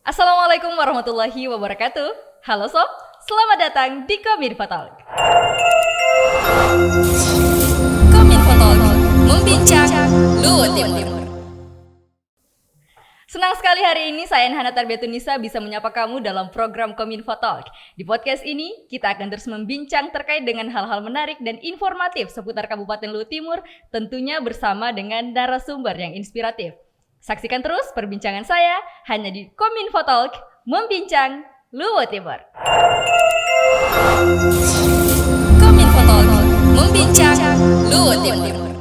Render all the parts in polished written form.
Assalamualaikum warahmatullahi wabarakatuh. Halo sob, selamat datang di Kominfo Talk. Kominfo Talk, membincang Luhut Timur. Senang sekali hari ini saya Hana Tarbiatunisa bisa menyapa kamu dalam program Kominfo Talk. Di podcast ini kita akan terus membincang terkait dengan hal-hal menarik dan informatif seputar Kabupaten Luhut Timur, tentunya bersama dengan narasumber yang inspiratif. Saksikan terus perbincangan saya hanya di Kominfo Talk, membincang Luhut Timur. Kominfo Talk, membincang Luhut Timur.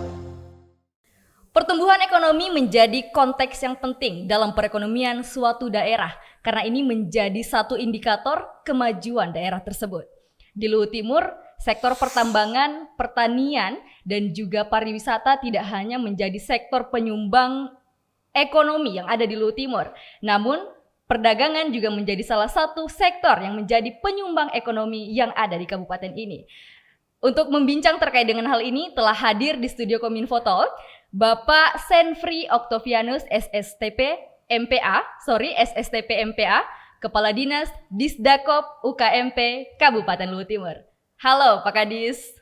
Pertumbuhan ekonomi menjadi konteks yang penting dalam perekonomian suatu daerah karena ini menjadi satu indikator kemajuan daerah tersebut. Di Luhut Timur, sektor pertambangan, pertanian, dan juga pariwisata tidak hanya menjadi sektor penyumbang ekonomi yang ada di Luhut Timur, namun perdagangan juga menjadi salah satu sektor yang menjadi penyumbang ekonomi yang ada di kabupaten ini. Untuk membincang terkait dengan hal ini telah hadir di studio Kominfo Talk Bapak Senfri Octavianus SSTP MPA, Kepala Dinas Disdakop UKMP Kabupaten Luhut Timur. Halo Pak Kadis.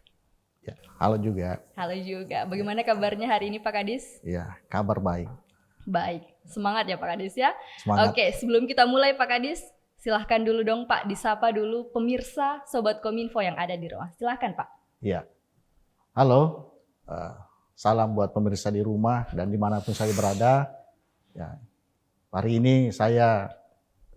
Ya, halo juga. Halo juga. Bagaimana kabarnya hari ini Pak Kadis? Ya, kabar baik. Baik, semangat ya Pak Kadis ya. Semangat. Oke, sebelum kita mulai Pak Kadis, silahkan dulu dong Pak, disapa dulu pemirsa Sobat Kominfo yang ada di rumah. Silahkan Pak. Ya, halo. Salam buat pemirsa di rumah dan dimanapun saya berada. Ya, hari ini saya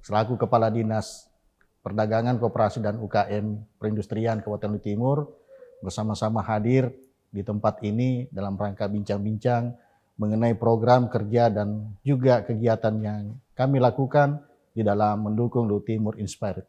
selaku Kepala Dinas Perdagangan, Koperasi dan UKM Perindustrian Kabupaten Luhut Timur bersama-sama hadir di tempat ini dalam rangka bincang-bincang mengenai program kerja dan juga kegiatan yang kami lakukan di dalam mendukung Luhut Timur Inspired.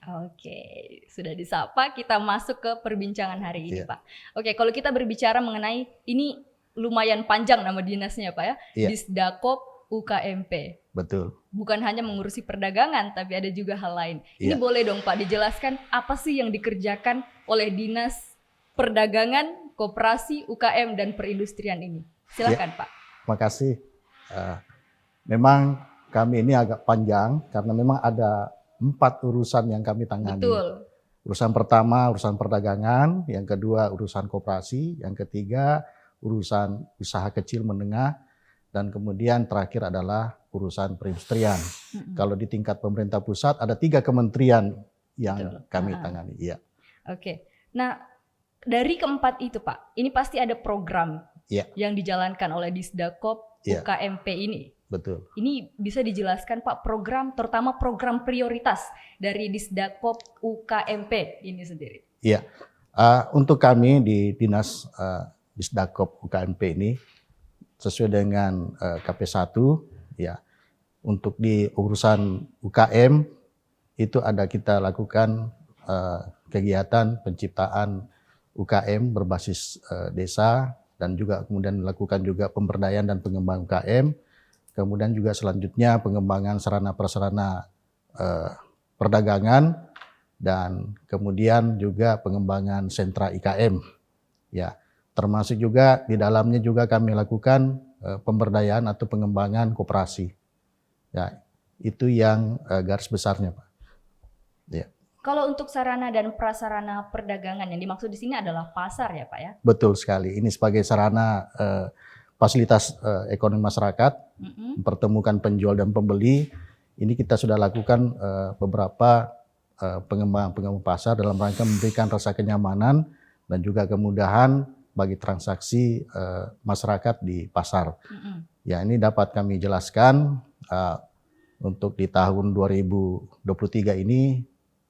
Oke, sudah disapa, kita masuk ke perbincangan hari ini, Iya. Pak. Oke, kalau kita berbicara mengenai ini lumayan panjang nama dinasnya, Pak ya. Iya. Disdakop UKMP. Betul. Bukan hanya mengurusi perdagangan, tapi ada juga hal lain. Ini Iya. boleh dong Pak dijelaskan apa sih yang dikerjakan oleh Dinas Perdagangan, Koperasi, UKM dan Perindustrian ini? Silakan Pak. Terima kasih. Memang kami ini agak panjang karena memang ada 4 urusan yang kami tangani. Betul. Urusan pertama urusan perdagangan, yang kedua urusan koperasi, yang ketiga urusan usaha kecil menengah, dan kemudian terakhir adalah urusan perindustrian. Kalau di tingkat pemerintah pusat ada 3 kementerian yang Betul. kami tangani. Iya. Oke. Nah, dari keempat itu Pak, ini pasti ada program Iya. yang dijalankan oleh Disdakop Iya. UKMP ini. Betul. Ini bisa dijelaskan Pak program, terutama program prioritas dari Disdakop UKMP ini sendiri. Iya. Untuk kami di Dinas Disdakop UKMP ini sesuai dengan KP1 ya. Untuk di urusan UKM itu ada kita lakukan kegiatan penciptaan UKM berbasis desa dan juga kemudian melakukan juga pemberdayaan dan pengembangan UKM. Kemudian juga selanjutnya pengembangan sarana prasarana perdagangan dan kemudian juga pengembangan sentra IKM. Ya, termasuk juga di dalamnya juga kami lakukan pemberdayaan atau pengembangan koperasi. Ya, itu yang garis besarnya, Pak. Ya. Kalau untuk sarana dan prasarana perdagangan yang dimaksud di sini adalah pasar ya Pak ya? Betul sekali. Ini sebagai sarana fasilitas ekonomi masyarakat, mempertemukan penjual dan pembeli. Ini kita sudah lakukan beberapa pengembangan pasar dalam rangka memberikan rasa kenyamanan dan juga kemudahan bagi transaksi masyarakat di pasar. Ya, ini dapat kami jelaskan untuk di tahun 2023 ini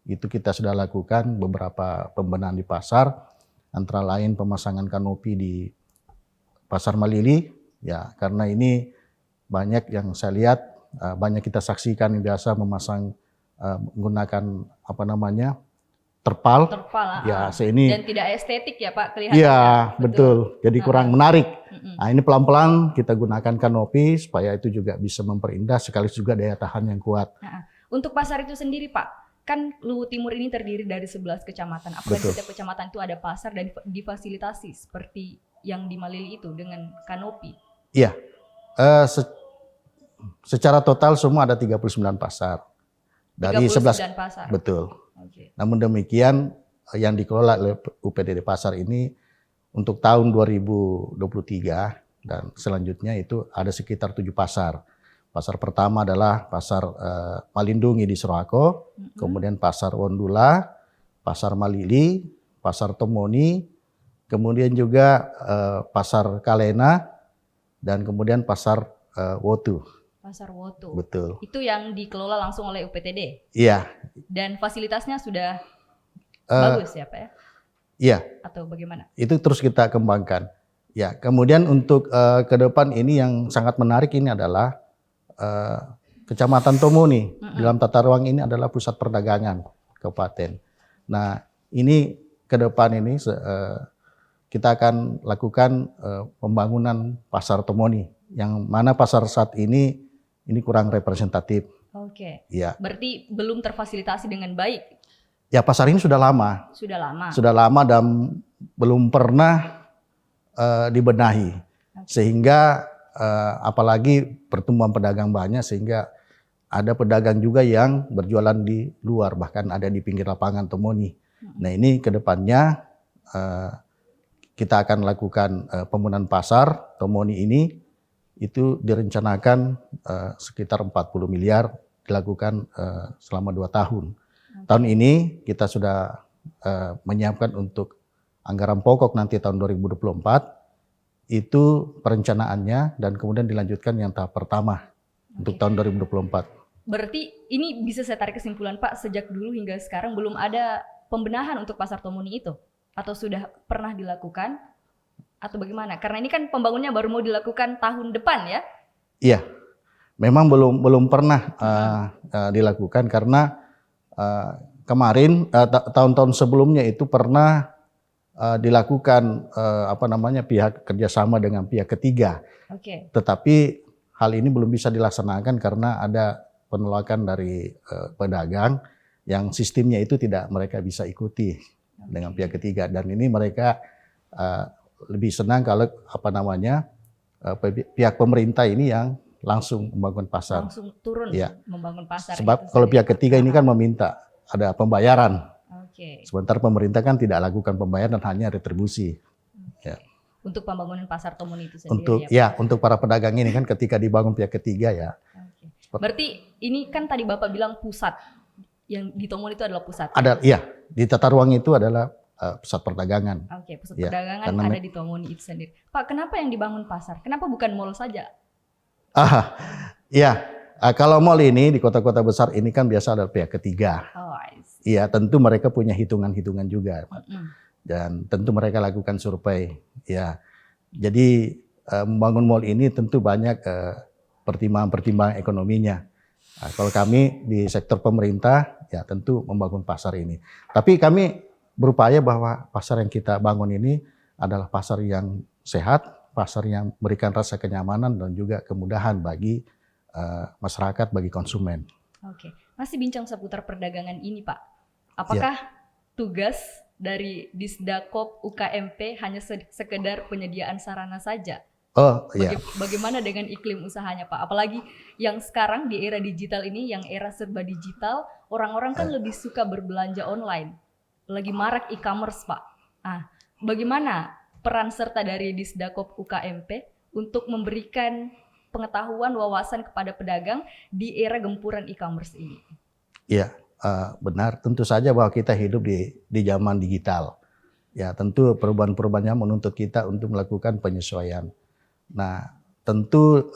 itu kita sudah lakukan beberapa pembenahan di pasar, antara lain pemasangan kanopi di Pasar Malili, ya karena ini banyak yang saya lihat, banyak kita saksikan yang biasa memasang menggunakan terpal. Ya, ini dan tidak estetik ya Pak kelihatannya. Iya, betul. Jadi kurang menarik. Nah, ini pelan-pelan kita gunakan kanopi supaya itu juga bisa memperindah sekaligus juga daya tahan yang kuat. Untuk pasar itu sendiri Pak, kan Luhut Timur ini terdiri dari 11 kecamatan. Apakah di setiap kecamatan itu ada pasar dan difasilitasi seperti yang di Malili itu dengan kanopi? Iya, secara total semua ada 39 pasar. Dari 39 pasar. Betul. Oke. Namun demikian yang dikelola oleh UPTD Pasar ini untuk tahun 2023 dan selanjutnya itu ada sekitar 7 pasar. Pasar pertama adalah pasar Malindungi di Soroako, kemudian pasar Wondula, pasar Malili, pasar Tomoni, kemudian juga pasar Kalena, dan kemudian pasar Wotu. Pasar Wotu. Betul. Itu yang dikelola langsung oleh UPTD? Iya. Dan fasilitasnya sudah bagus ya Pak ya? Iya. Atau bagaimana? Itu terus kita kembangkan. Ya, kemudian untuk ke depan ini yang sangat menarik ini adalah Kecamatan Tomoni. Dalam tata ruang ini adalah pusat perdagangan kabupaten. Nah, ini ke depan ini kita akan lakukan pembangunan pasar Tomoni, yang mana pasar saat ini kurang representatif. Oke. Ya. Berarti belum terfasilitasi dengan baik. Ya, pasar ini sudah lama. Sudah lama. Sudah lama dan belum pernah dibenahi. Sehingga apalagi pertumbuhan pedagang banyak, sehingga ada pedagang juga yang berjualan di luar, bahkan ada di pinggir lapangan Tomoni. Nah, ini ke depannya kita akan lakukan pembangunan pasar Tomoni ini. Itu direncanakan sekitar 40 miliar dilakukan selama 2 tahun. Tahun ini kita sudah menyiapkan untuk anggaran pokok nanti tahun 2024, itu perencanaannya, dan kemudian dilanjutkan yang tahap pertama untuk tahun 2024. Berarti ini bisa saya tarik kesimpulan Pak, sejak dulu hingga sekarang belum ada pembenahan untuk pasar Tomoni itu? Atau sudah pernah dilakukan? Atau bagaimana? Karena ini kan pembangunannya baru mau dilakukan tahun depan ya? Iya, memang belum pernah dilakukan karena kemarin tahun-tahun sebelumnya itu pernah dilakukan pihak kerjasama dengan pihak ketiga. Oke. Tetapi hal ini belum bisa dilaksanakan karena ada penolakan dari pedagang yang sistemnya itu tidak mereka bisa ikuti dengan pihak ketiga, dan ini mereka lebih senang kalau pihak pemerintah ini yang langsung membangun pasar. Langsung turun ya. Membangun pasar. Sebab kalau pihak ketiga ini kan meminta ada pembayaran. Oke. Sementara pemerintah kan tidak lakukan pembayaran, hanya retribusi. Ya. Untuk pembangunan pasar Tomoni itu sendiri untuk para pedagang ini kan ketika dibangun pihak ketiga ya. Oke. Berarti ini kan tadi Bapak bilang pusat. Yang di Tomoni itu adalah pusat. Di tata ruang itu adalah pusat perdagangan. Oke, pusat perdagangan ada di Tomoni itu sendiri. Pak, kenapa yang dibangun pasar? Kenapa bukan mall saja? Kalau mall ini di kota-kota besar ini kan biasa ada pihak ketiga. Oh, I see. Iya, tentu mereka punya hitungan-hitungan juga, dan tentu mereka lakukan survei. Ya, jadi membangun mall ini tentu banyak pertimbangan-pertimbangan ekonominya. Nah, kalau kami di sektor pemerintah, ya tentu membangun pasar ini. Tapi kami berupaya bahwa pasar yang kita bangun ini adalah pasar yang sehat, pasar yang memberikan rasa kenyamanan dan juga kemudahan bagi masyarakat, bagi konsumen. Oke, masih bincang seputar perdagangan ini Pak. Apakah tugas dari Disdakop UKMP hanya sekedar penyediaan sarana saja? Bagaimana dengan iklim usahanya Pak? Apalagi yang sekarang di era digital ini, yang era serba digital, orang-orang kan lebih suka berbelanja online. Lagi marak e-commerce Pak. Bagaimana peran serta dari Disdakop UKMP untuk memberikan pengetahuan, wawasan kepada pedagang di era gempuran e-commerce ini? Iya, benar. Tentu saja bahwa kita hidup di zaman digital. Ya, tentu perubahan-perubahannya menuntut kita untuk melakukan penyesuaian. Nah, tentu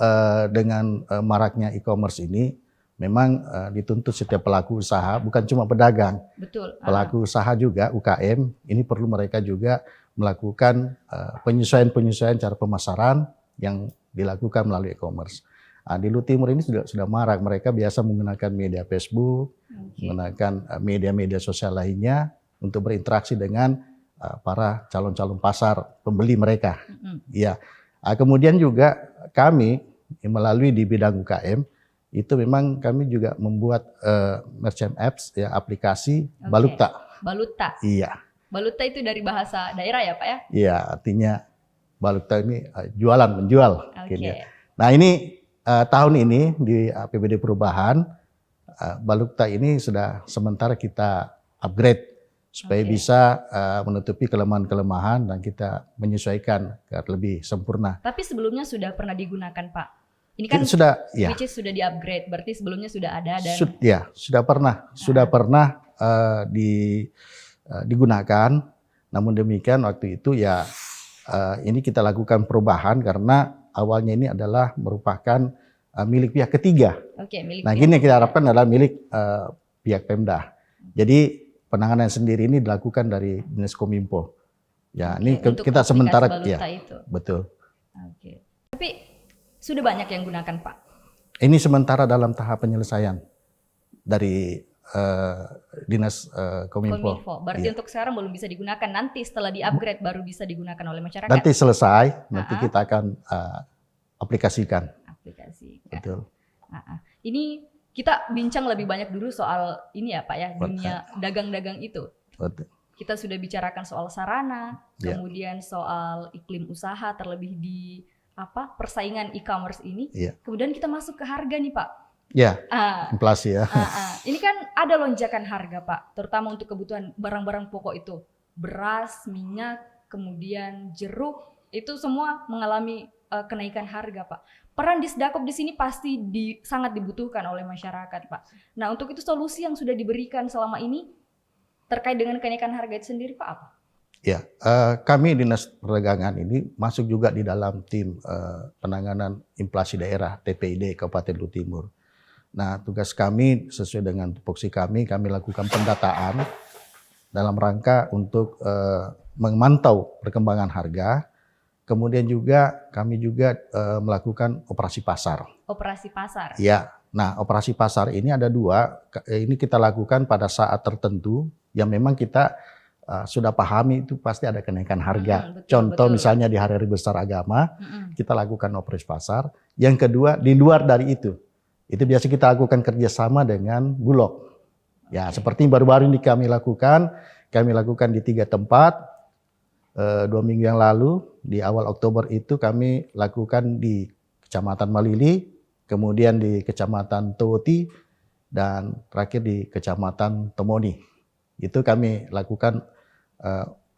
dengan maraknya e-commerce ini memang dituntut setiap pelaku usaha, bukan cuma pedagang. Betul. Pelaku usaha juga, UKM, ini perlu mereka juga melakukan penyesuaian-penyesuaian cara pemasaran yang dilakukan melalui e-commerce. Di Luhut Timur ini sudah marak, mereka biasa menggunakan media Facebook, menggunakan media-media sosial lainnya untuk berinteraksi dengan para calon-calon pasar pembeli mereka. Ya. Kemudian juga kami melalui di bidang UKM itu memang kami juga membuat merchant apps, ya, aplikasi Balukta. Balukta. Iya. Balukta itu dari bahasa daerah ya Pak ya? Iya, artinya Balukta ini jualan, menjual. Okay. Nah, ini tahun ini di APBD perubahan Balukta ini sudah sementara kita upgrade supaya bisa menutupi kelemahan-kelemahan dan kita menyesuaikan agar lebih sempurna. Tapi sebelumnya sudah pernah digunakan, Pak. Ini kan sudah, ya. which is sudah di-upgrade, berarti sebelumnya sudah ada dan sudah pernah digunakan. Namun demikian waktu itu ya ini kita lakukan perubahan karena awalnya ini adalah merupakan milik pihak ketiga. Oke, milik Nah, pihak ini yang kita harapkan adalah milik pihak Pemda. Jadi penanganan sendiri ini dilakukan dari Dinas Kominfo. Ya, Oke, ini untuk kita aplikasi sementara Balukta ya. itu. Betul. Oke. Tapi sudah banyak yang gunakan, Pak. Ini sementara dalam tahap penyelesaian dari Dinas Kominfo. Berarti Iya. untuk sekarang belum bisa digunakan. Nanti setelah di-upgrade baru bisa digunakan oleh masyarakat. Nanti selesai, nanti kita akan aplikasikan. Aplikasi. Betul. Ini kita bincang lebih banyak dulu soal ini ya Pak ya, dunia dagang-dagang itu. Betul. Kita sudah bicarakan soal sarana, Ya. kemudian soal iklim usaha terlebih di persaingan e-commerce ini. Ya. Kemudian kita masuk ke harga nih Pak. Ya, inflasi ya. Ini kan ada lonjakan harga Pak, terutama untuk kebutuhan barang-barang pokok itu. Beras, minyak, kemudian jeruk, itu semua mengalami kenaikan harga Pak. Peran Disdakop di sini pasti sangat dibutuhkan oleh masyarakat Pak. Nah untuk itu solusi yang sudah diberikan selama ini terkait dengan kenaikan harga itu sendiri Pak apa? Ya, kami Dinas Perdagangan ini masuk juga di dalam tim penanganan inflasi daerah TPID Kabupaten Luhut Timur. Nah, tugas kami sesuai dengan tupoksi kami lakukan pendataan dalam rangka untuk memantau perkembangan harga. Kemudian juga kami juga melakukan operasi pasar. Operasi pasar? Ya, nah operasi pasar ini ada dua. Ini kita lakukan pada saat tertentu yang memang kita sudah pahami itu pasti ada kenaikan harga. Contoh misalnya di hari-hari besar agama, kita lakukan operasi pasar. Yang kedua di luar dari itu biasa kita lakukan kerjasama dengan Bulog. Ya, seperti baru-baru ini kami lakukan di 3 tempat. 2 minggu yang lalu di awal Oktober itu kami lakukan di Kecamatan Malili, kemudian di Kecamatan Towoti, dan terakhir di Kecamatan Tomoni. Itu kami lakukan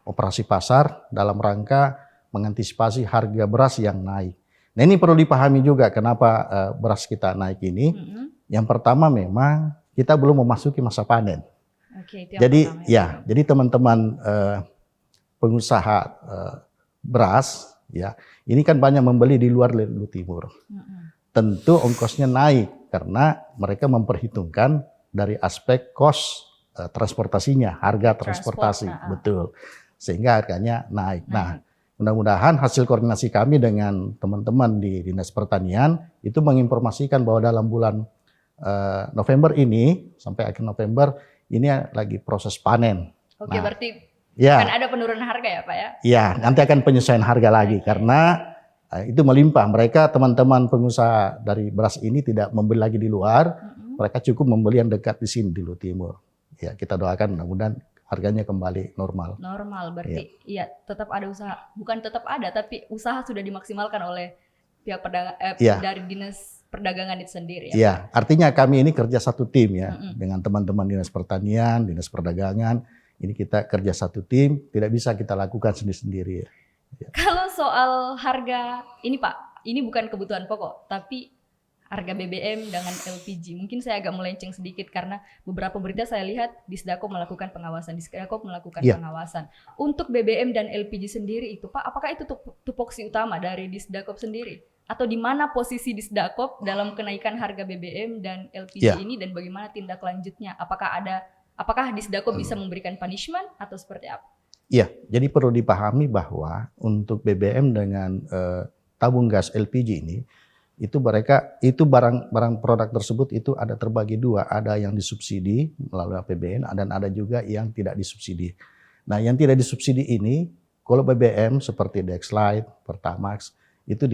operasi pasar dalam rangka mengantisipasi harga beras yang naik. Nah ini perlu dipahami juga kenapa beras kita naik ini. Yang pertama memang kita belum memasuki masa panen. Jadi teman-teman pengusaha beras ya ini kan banyak membeli di luar Luhut Timur. Tentu ongkosnya naik karena mereka memperhitungkan dari aspek cost transportasinya, harga transportasi, betul, sehingga harganya naik. Nah, mudah-mudahan hasil koordinasi kami dengan teman-teman di Dinas Pertanian itu menginformasikan bahwa dalam bulan November ini sampai akhir November ini lagi proses panen. Oke, berarti akan ada penurunan harga ya Pak ya? Iya, nanti akan penyesuaian harga lagi karena itu melimpah. Mereka teman-teman pengusaha dari beras ini tidak membeli lagi di luar, mereka cukup membeli yang dekat di sini di Luhut Timur. Ya, kita doakan mudah-mudahan harganya kembali normal. Normal berarti iya tetap ada usaha, bukan tetap ada tapi usaha sudah dimaksimalkan oleh pihak dari Dinas Perdagangan itu sendiri ya. Iya, artinya kami ini kerja satu tim ya dengan teman-teman Dinas Pertanian, Dinas Perdagangan. Ini kita kerja satu tim, tidak bisa kita lakukan sendiri-sendiri. Ya. Kalau soal harga ini Pak, ini bukan kebutuhan pokok, tapi harga BBM dengan LPG. Mungkin saya agak melenceng sedikit karena beberapa berita saya lihat Disdakop melakukan pengawasan. Pengawasan. Untuk BBM dan LPG sendiri itu Pak, apakah itu tupoksi utama dari Disdakop sendiri? Atau di mana posisi Disdakop dalam kenaikan harga BBM dan LPG ini dan bagaimana tindak lanjutnya? Apakah Disdakop bisa memberikan punishment atau seperti apa? Iya, jadi perlu dipahami bahwa untuk BBM dengan tabung gas LPG ini itu barang produk tersebut itu ada terbagi dua, ada yang disubsidi melalui APBN dan ada juga yang tidak disubsidi. Nah, yang tidak disubsidi ini kalau BBM seperti Dexlite, Pertamax itu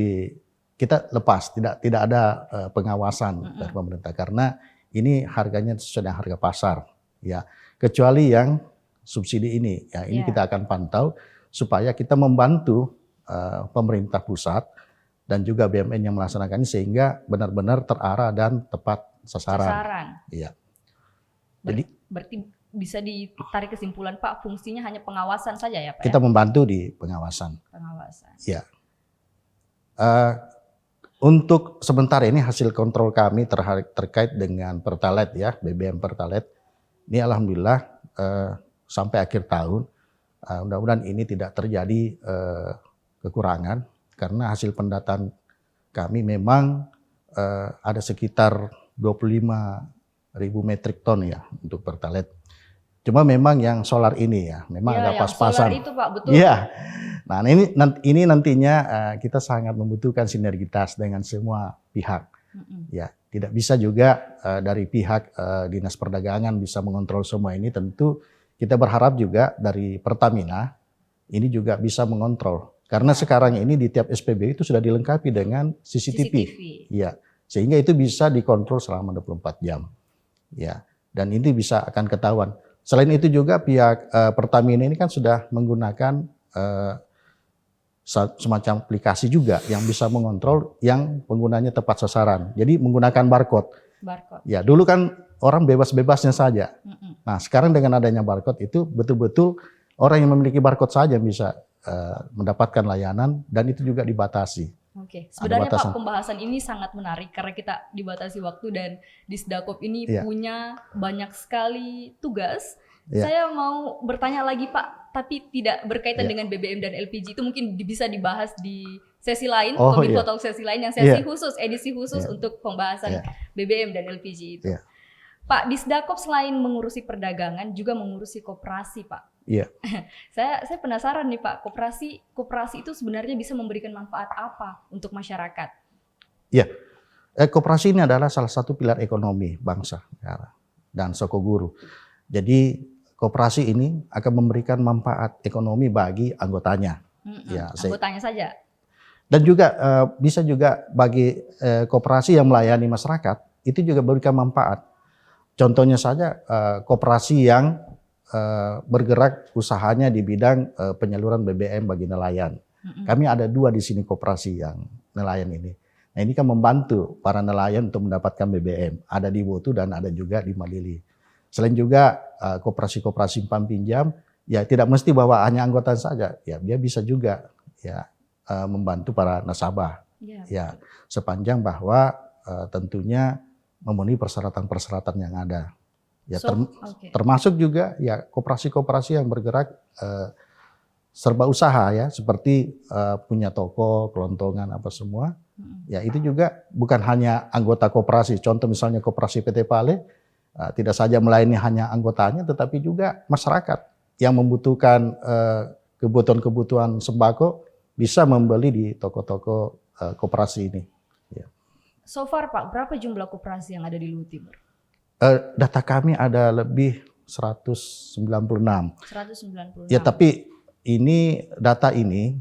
kita lepas, tidak ada pengawasan dari pemerintah karena ini harganya sesuai dengan harga pasar ya. Kecuali yang subsidi ini ya, ini kita akan pantau supaya kita membantu pemerintah pusat dan juga BUMN yang melaksanakan ini sehingga benar-benar terarah dan tepat sasaran. Iya. Jadi berarti bisa ditarik kesimpulan Pak, fungsinya hanya pengawasan saja ya Pak? Kita membantu di pengawasan. Iya. Untuk sementara ini hasil kontrol kami terkait dengan Pertalite ya, BBM Pertalite. Ini alhamdulillah sampai akhir tahun mudah-mudahan ini tidak terjadi kekurangan karena hasil pendataan kami memang ada sekitar 25.000 metrik ton ya untuk Pertalite. Cuma memang yang solar ini ya, memang ya, agak pas-pasan. Solar itu Pak, betul. Iya. Nah ini nantinya kita sangat membutuhkan sinergitas dengan semua pihak. Ya, tidak bisa juga dari pihak Dinas Perdagangan bisa mengontrol semua ini. Tentu kita berharap juga dari Pertamina ini juga bisa mengontrol. Karena sekarang ini di tiap SPBU itu sudah dilengkapi dengan CCTV. Ya, sehingga itu bisa dikontrol selama 24 jam. Ya, dan ini bisa akan ketahuan. Selain itu juga pihak Pertamina ini kan sudah menggunakan semacam aplikasi juga yang bisa mengontrol yang penggunanya tepat sasaran. Jadi menggunakan barcode. Ya, dulu kan orang bebas-bebasnya saja. Nah, sekarang dengan adanya barcode itu betul-betul orang yang memiliki barcode saja bisa mendapatkan layanan dan itu juga dibatasi. Oke, sebenarnya Pak, pembahasan ini sangat menarik karena kita dibatasi waktu dan Disdakop ini punya banyak sekali tugas. Saya mau bertanya lagi Pak, tapi tidak berkaitan dengan BBM dan LPG, itu mungkin bisa dibahas di sesi lain, Kominfo Talk sesi lain yang sesi khusus, edisi khusus untuk pembahasan BBM dan LPG itu. Pak, Disdakop selain mengurusi perdagangan juga mengurusi koperasi Pak. Iya. Saya penasaran nih Pak, koperasi itu sebenarnya bisa memberikan manfaat apa untuk masyarakat? Iya, koperasi ini adalah salah satu pilar ekonomi bangsa dan Sokoguru. Jadi koperasi ini akan memberikan manfaat ekonomi bagi anggotanya. Anggotanya saja. Dan juga bisa juga bagi koperasi yang melayani masyarakat itu juga memberikan manfaat. Contohnya saja koperasi yang bergerak usahanya di bidang penyaluran BBM bagi nelayan. Kami ada 2 di sini koperasi yang nelayan ini. Nah ini kan membantu para nelayan untuk mendapatkan BBM. Ada di Botu dan ada juga di Malili. Selain juga koperasi-koperasi simpan pinjam, ya tidak mesti bahwa hanya anggota saja, ya dia bisa juga ya membantu para nasabah, ya sepanjang bahwa tentunya memenuhi persyaratan-persyaratan yang ada, ya termasuk juga ya koperasi-koperasi yang bergerak serba usaha ya, seperti punya toko, kelontongan apa semua, ya itu juga bukan hanya anggota koperasi. Contoh misalnya koperasi PT Pale. Tidak saja melayani hanya anggotanya, tetapi juga masyarakat yang membutuhkan kebutuhan-kebutuhan sembako bisa membeli di toko-toko koperasi ini. Ya. So far Pak, berapa jumlah koperasi yang ada di Luhut Timur? Data kami ada lebih 196. 196. Ya, tapi data ini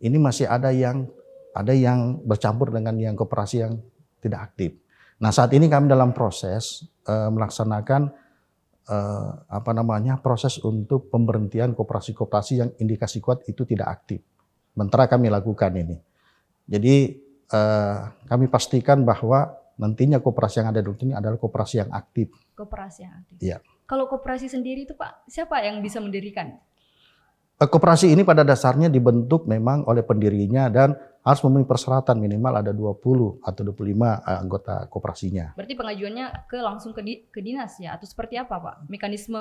masih ada yang bercampur dengan yang koperasi yang tidak aktif. Nah saat ini kami dalam proses melaksanakan proses untuk pemberhentian koperasi-koperasi yang indikasi kuat itu tidak aktif. Sementara kami lakukan ini. Jadi kami pastikan bahwa nantinya koperasi yang ada di sini adalah koperasi yang aktif. Koperasi yang aktif. Iya. Kalau koperasi sendiri itu Pak, siapa yang bisa mendirikan? Koperasi ini pada dasarnya dibentuk memang oleh pendirinya dan harus memenuhi persyaratan minimal ada 20 atau 25 anggota koperasinya. Berarti pengajuannya langsung ke dinas ya atau seperti apa Pak? Mekanisme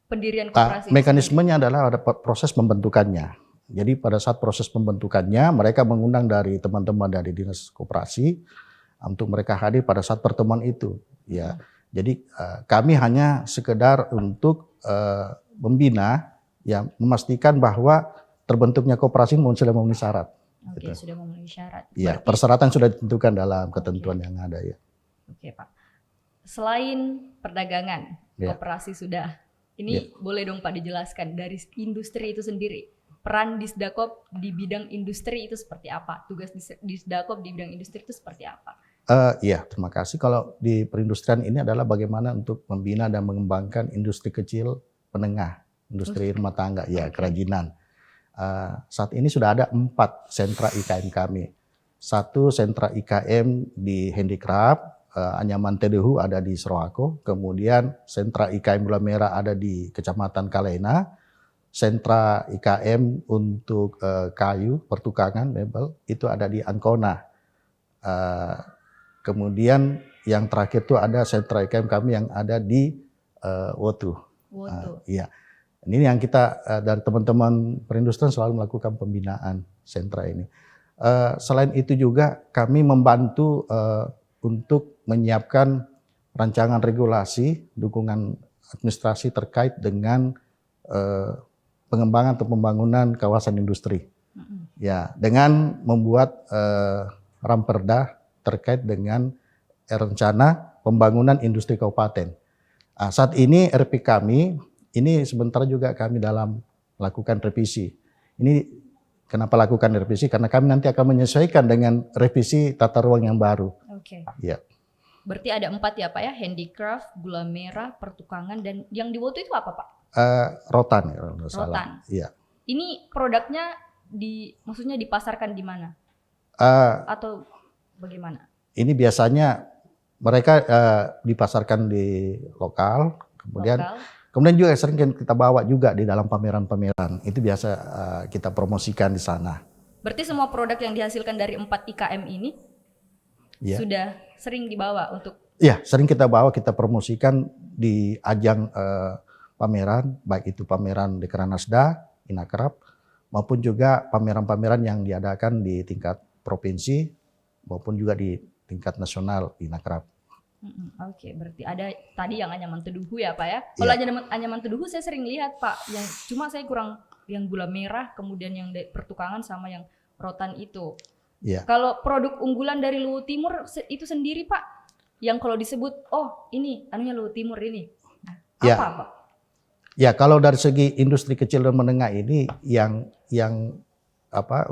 pendirian koperasi? Mekanismenya adalah ada proses pembentukannya. Jadi pada saat proses pembentukannya mereka mengundang dari teman-teman dari dinas koperasi untuk mereka hadir pada saat pertemuan itu. Ya, jadi kami hanya sekedar untuk membina, ya memastikan bahwa terbentuknya koperasi sudah memenuhi syarat. Oke, gitu. Sudah memenuhi syarat. Ya, persyaratan sudah ditentukan dalam ketentuan yang ada ya. Oke Pak. Selain perdagangan, koperasi sudah. Ini boleh dong Pak dijelaskan dari industri itu sendiri. Peran Disdakop di bidang industri itu seperti apa? Tugas Disdakop di bidang industri itu seperti apa? Iya, terima kasih. Kalau di perindustrian ini adalah bagaimana untuk membina dan mengembangkan industri kecil menengah, industri rumah tangga, ya kerajinan. Saat ini sudah ada 4 sentra IKM kami. 1 sentra IKM di Handicraft, Anyaman Teduhu ada di Seroako, kemudian sentra IKM Gula Merah ada di Kecamatan Kalena, sentra IKM untuk kayu, pertukangan, mebel, itu ada di Ancona. Kemudian yang terakhir itu ada sentra IKM kami yang ada di Wotu. Iya. Ini yang kita dari teman-teman perindustrian selalu melakukan pembinaan sentra ini. Selain itu juga kami membantu untuk menyiapkan rancangan regulasi, dukungan administrasi terkait dengan pengembangan atau pembangunan kawasan industri. Ya, dengan membuat ramperda terkait dengan rencana pembangunan industri kabupaten. Saat ini RP kami, ini sebentar juga kami dalam melakukan revisi. Ini kenapa lakukan revisi? Karena kami nanti akan menyesuaikan dengan revisi tata ruang yang baru. Oke. Ya. Berarti ada 4 ya Pak ya, Handicraft, Gula Merah, Pertukangan, dan yang di Wotu itu apa Pak? Rotan ya, kalau Rotan. salah. Iya. Ini produknya maksudnya dipasarkan di mana? Atau bagaimana? Ini biasanya mereka dipasarkan di lokal, kemudian juga sering kita bawa juga di dalam pameran-pameran. Itu biasa kita promosikan di sana. Berarti semua produk yang dihasilkan dari 4 IKM ini sudah sering dibawa untuk? Iya, sering kita bawa, kita promosikan di ajang pameran, baik itu pameran Dekranasda, Inakrab, maupun juga pameran-pameran yang diadakan di tingkat provinsi maupun juga di tingkat nasional Inakrab. Oke, berarti ada tadi yang Anyaman Teduhu ya Pak ya. Kalau Anyaman Teduhu saya sering lihat Pak, yang cuma saya kurang yang Gula Merah, kemudian yang Pertukangan sama yang Rotan itu. Yeah. Kalau produk unggulan dari Luhut Timur itu sendiri Pak, yang kalau disebut oh ini anunya Luhut Timur ini, nah, apa Pak? Ya, kalau dari segi industri kecil dan menengah ini yang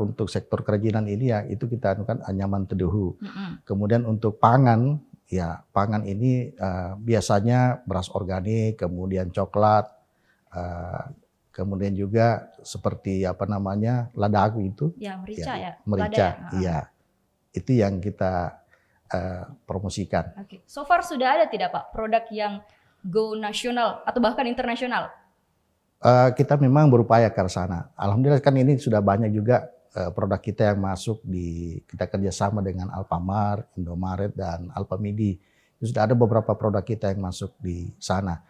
untuk sektor kerajinan ini ya itu kita anukan Anyaman Teduhu. Kemudian untuk pangan, ya pangan ini biasanya beras organik, kemudian coklat, kemudian juga seperti ladagu itu. Ya, merica ya. Merica, iya. Itu yang kita promosikan. Oke. So far sudah ada tidak Pak produk yang go nasional atau bahkan internasional? Kita memang berupaya ke sana. Alhamdulillah kan ini sudah banyak juga produk kita yang masuk kita kerjasama dengan Alfamart, Indomaret, dan Alfamidi. Sudah ada beberapa produk kita yang masuk di sana.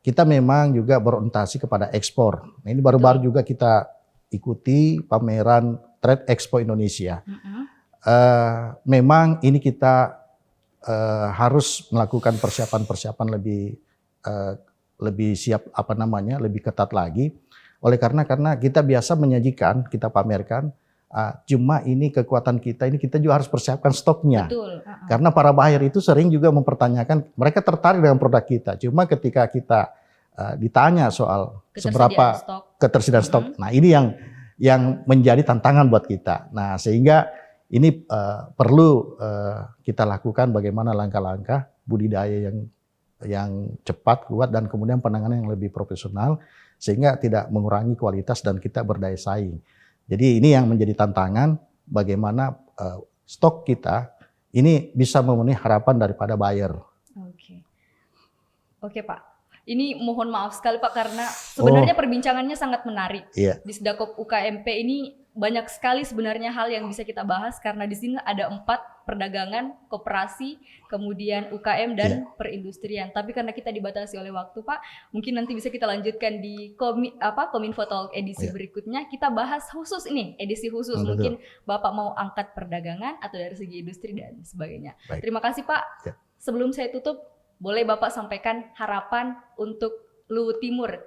Kita memang juga berorientasi kepada ekspor. Nah, ini baru-baru juga kita ikuti pameran Trade Expo Indonesia. Memang ini kita harus melakukan persiapan-persiapan lebih siap lebih ketat lagi. Karena kita biasa menyajikan, kita pamerkan, cuma ini kekuatan kita ini kita juga harus persiapkan stoknya. Betul. Karena para buyer itu sering juga mempertanyakan, mereka tertarik dengan produk kita. Cuma ketika kita ditanya soal seberapa ketersediaan stok, nah ini yang menjadi tantangan buat kita. Nah sehingga ini perlu kita lakukan bagaimana langkah-langkah budidaya yang cepat, kuat, dan kemudian penanganan yang lebih profesional sehingga tidak mengurangi kualitas dan kita berdaya saing. Jadi ini yang menjadi tantangan bagaimana stok kita ini bisa memenuhi harapan daripada buyer. Oke Pak. Ini mohon maaf sekali Pak karena sebenarnya perbincangannya sangat menarik. Iya. Di Sedakop UKMP ini banyak sekali sebenarnya hal yang bisa kita bahas karena di sini ada 4 perdagangan, koperasi, kemudian UKM dan perindustrian. Tapi karena kita dibatasi oleh waktu Pak, mungkin nanti bisa kita lanjutkan di Kominfo Talk edisi berikutnya. Kita bahas khusus ini, edisi khusus. Mungkin Bapak mau angkat perdagangan atau dari segi industri dan sebagainya. Baik. Terima kasih Pak. Sebelum saya tutup, boleh Bapak sampaikan harapan untuk Luhut Timur,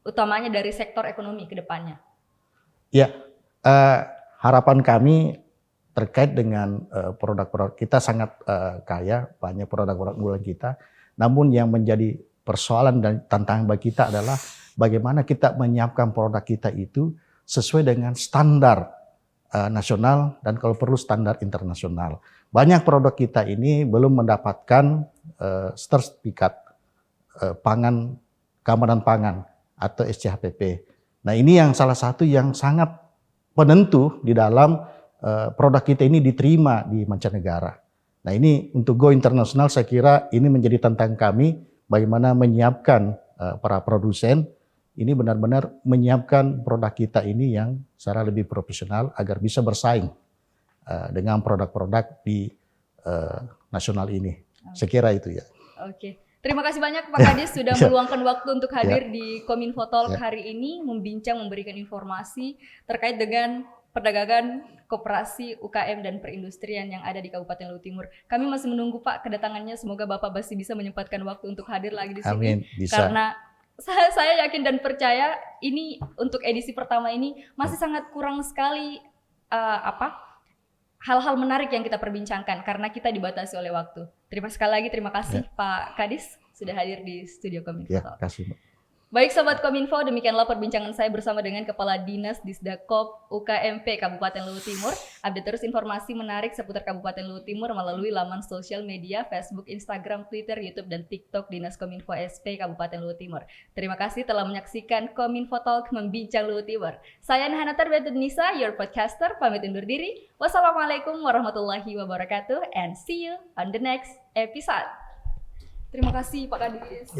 utamanya dari sektor ekonomi ke depannya. Ya. Harapan kami terkait dengan produk-produk kita sangat kaya, banyak produk-produk unggulan kita. Namun yang menjadi persoalan dan tantangan bagi kita adalah bagaimana kita menyiapkan produk kita itu sesuai dengan standar nasional dan kalau perlu standar internasional. Banyak produk kita ini belum mendapatkan sertifikat pangan, keamanan pangan atau SCHPP. Nah ini yang salah satu yang sangat penentu di dalam produk kita ini diterima di mancanegara. Nah ini untuk go internasional saya kira ini menjadi tantangan kami bagaimana menyiapkan para produsen ini benar-benar menyiapkan produk kita ini yang secara lebih profesional agar bisa bersaing dengan produk-produk di nasional ini. Saya kira itu ya. Oke. Terima kasih banyak Pak Kadis sudah meluangkan waktu untuk hadir di Kominfo Talk hari ini, memberikan informasi terkait dengan perdagangan, koperasi, UKM dan perindustrian yang ada di Kabupaten Luhut Timur. Kami masih menunggu Pak kedatangannya, semoga Bapak masih bisa menyempatkan waktu untuk hadir lagi di sini. Amin, bisa. Karena saya yakin dan percaya ini untuk edisi pertama ini masih sangat kurang sekali hal-hal menarik yang kita perbincangkan karena kita dibatasi oleh waktu. Terima kasih Pak Kadis sudah hadir di studio Kominfo. Ya, kasih. Baik Sobat Kominfo, demikianlah perbincangan saya bersama dengan Kepala Dinas Disdakop UKMP Kabupaten Luhut Timur. Update terus informasi menarik seputar Kabupaten Luhut Timur melalui laman sosial media Facebook, Instagram, Twitter, YouTube, dan TikTok Dinas Kominfo SP Kabupaten Luhut Timur. Terima kasih telah menyaksikan Kominfo Talk Membincang Luhut Timur. Saya Nahana Tarbetudnisa, your podcaster, pamit undur diri. Wassalamualaikum warahmatullahi wabarakatuh and see you on the next episode. Terima kasih Pak Kadis.